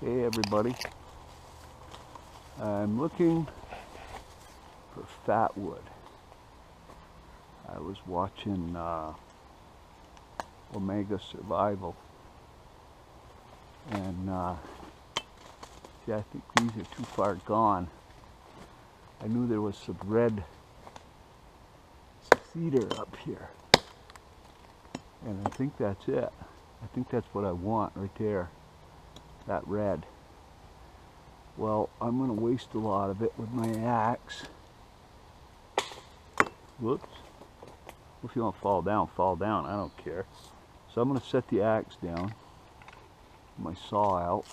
Hey everybody, I'm looking for fatwood. I was watching Omega Survival, and see, I think these are too far gone. I knew there was some red cedar up here, and I think that's it. I think that's what I want right there, that red. Well, I'm going to waste a lot of it with my axe. Whoops. If you want to fall down. I don't care. So I'm going to set the axe down, my saw out,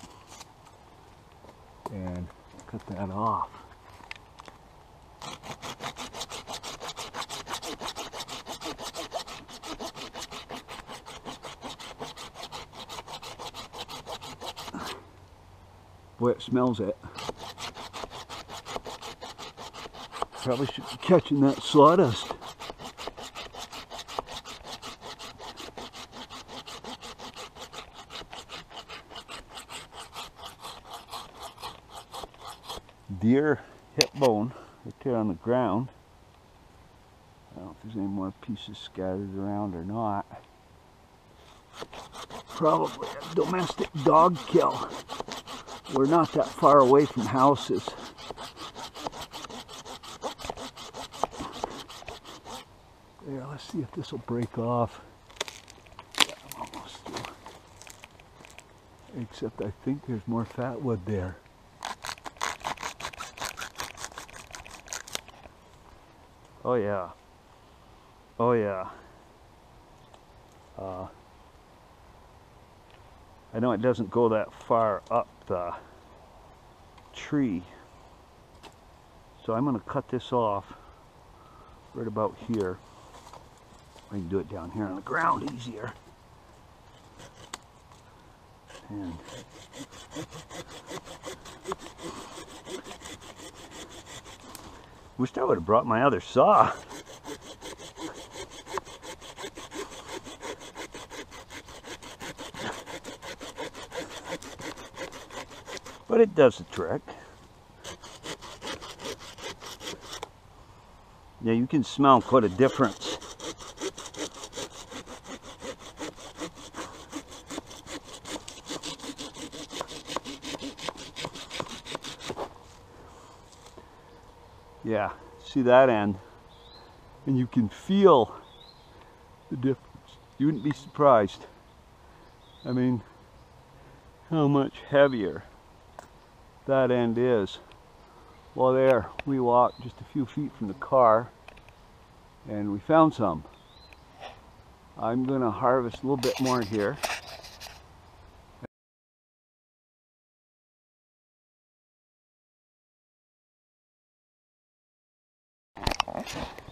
and cut that off. Boy, it smells it. Probably should be catching that sawdust. Deer hip bone right there on the ground. I don't know if there's any more pieces scattered around or not. Probably a domestic dog kill. We're not that far away from houses. There, let's see if this will break off. Yeah, I'm almost through. Except I think there's more fatwood there. Oh yeah. Oh yeah. I know it doesn't go that far up the tree, so I'm going to cut this off right about here. I can do it down here on the ground easier. And wish I would have brought my other saw. But it does the trick. Yeah, you can smell quite a difference. Yeah, see that end? And you can feel the difference. You wouldn't be surprised. I mean, how much heavier that end is. Well, there, we walked just a few feet from the car and we found some. I'm going to harvest a little bit more here.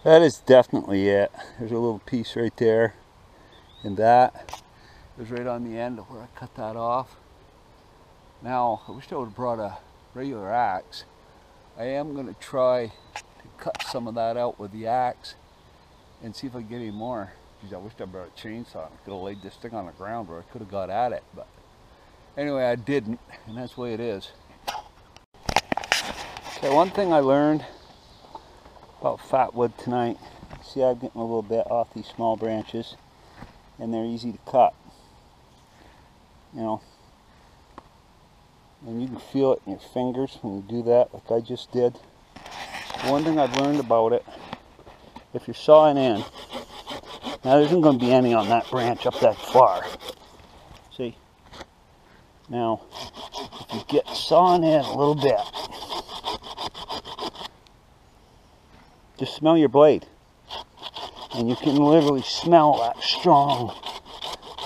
That is definitely it. There's a little piece right there, and that is right on the end of where I cut that off. Now, I wish I would have brought a regular axe. I am going to try to cut some of that out with the axe and see if I can get any more. Geez, I wish I brought a chainsaw. I could have laid this thing on the ground where I could have got at it, but anyway, I didn't, and that's the way it is. Okay, one thing I learned about fatwood tonight, see, I'm getting a little bit off these small branches, and they're easy to cut, you know, and you can feel it in your fingers when you do that, like I just did. One thing I've learned about it, if you're sawing in, now there isn't going to be any on that branch up that far, see, now if you get sawing in a little bit, just smell your blade, and you can literally smell that strong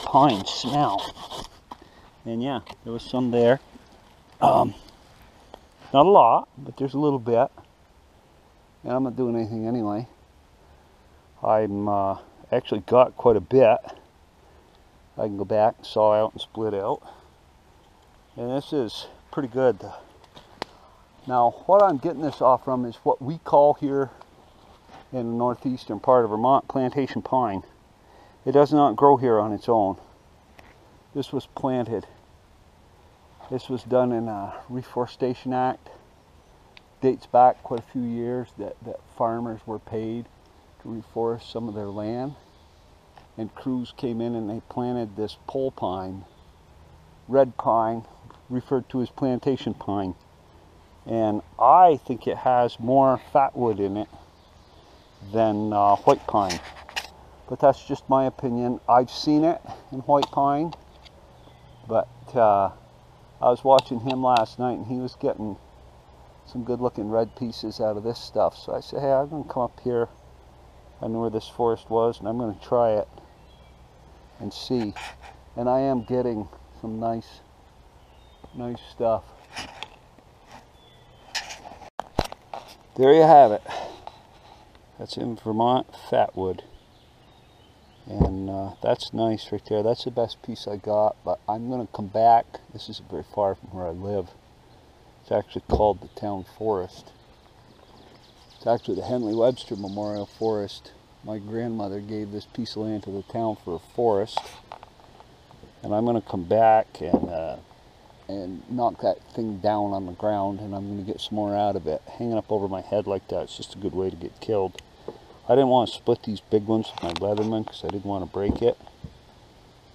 pine smell. And yeah, there was some there. Not a lot, but there's a little bit. And I'm not doing anything anyway. I'm actually got quite a bit. I can go back, saw out, and split out. And this is pretty good. Now, what I'm getting this off from is what we call here in the northeastern part of Vermont plantation pine. It does not grow here on its own. This was planted This was done in a Reforestation Act. Dates back quite a few years that farmers were paid to reforest some of their land. And crews came in and they planted this pole pine, red pine, referred to as plantation pine. And I think it has more fatwood in it than white pine. But that's just my opinion. I've seen it in white pine, but I was watching him last night and he was getting some good looking red pieces out of this stuff. So I said, hey, I'm going to come up here. I know where this forest was and I'm going to try it and see. And I am getting some nice stuff. There you have it. That's in Vermont fatwood. And that's nice right there. That's the best piece I got, but I'm going to come back. This isn't very far from where I live. It's actually called the Town Forest. It's actually the Henley Webster Memorial Forest. My grandmother gave this piece of land to the town for a forest. And I'm going to come back and knock that thing down on the ground, and I'm going to get some more out of it. Hanging up over my head like that, it's just a good way to get killed. I didn't want to split these big ones with my Leatherman because I didn't want to break it.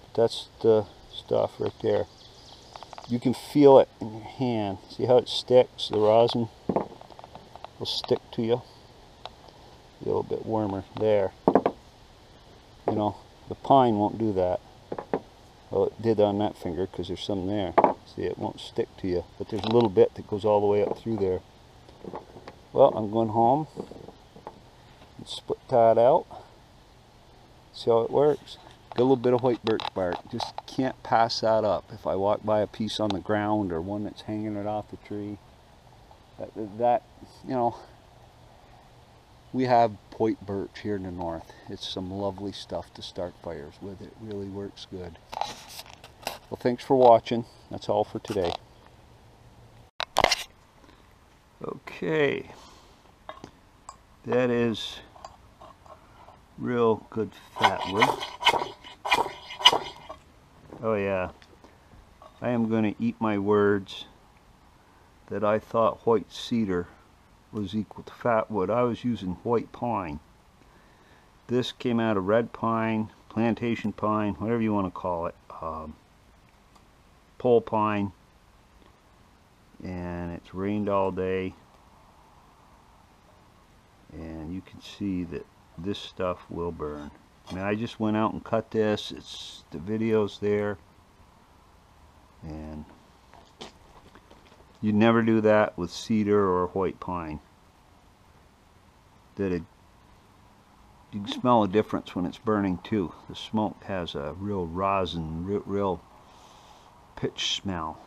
But that's the stuff right there. You can feel it in your hand. See how it sticks? The rosin will stick to you. A little bit warmer there. You know, the pine won't do that. Well, it did on that finger because there's some there. See, it won't stick to you. But there's a little bit that goes all the way up through there. Well, I'm going home. Split that out. See how it works. Got a little bit of white birch bark. Just can't pass that up. If I walk by a piece on the ground or one that's hanging it off the tree, that you know, we have white birch here in the north. It's some lovely stuff to start fires with. It really works good. Well, thanks for watching. That's all for today. Okay, that is real good fatwood. Oh yeah, I am going to eat my words that I thought white cedar was equal to fatwood. I was using white pine. This came out of red pine, plantation pine, whatever you want to call it, pole pine, and it's rained all day, and you can see that this stuff will burn. I mean, I just went out and cut this. It's the video's there, and you'd never do that with cedar or white pine. You can smell a difference when it's burning too. The smoke has a real rosin, real pitch smell.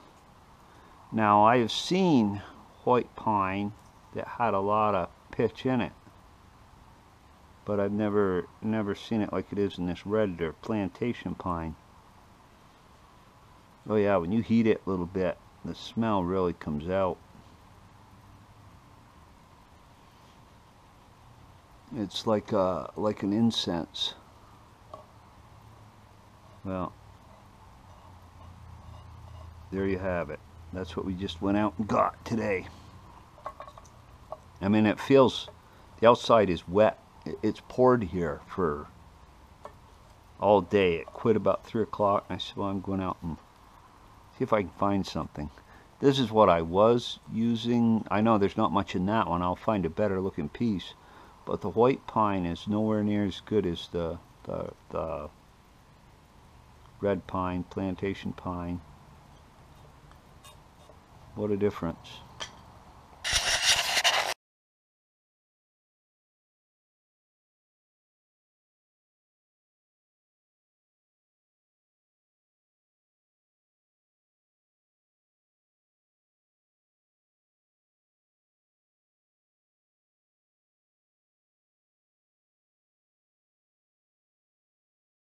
Now, I have seen white pine that had a lot of pitch in it, but I've never seen it like it is in this red or plantation pine. Oh yeah, when you heat it a little bit, the smell really comes out. It's like an incense. Well, there you have it. That's what we just went out and got today. I mean, it feels, the outside is wet. It's poured here for all day. It quit about 3 o'clock, and I said, well, I'm going out and see if I can find something. This is what I was using. I know there's not much in that one. I'll find a better looking piece. But the white pine is nowhere near as good as the red pine, plantation pine. What a difference.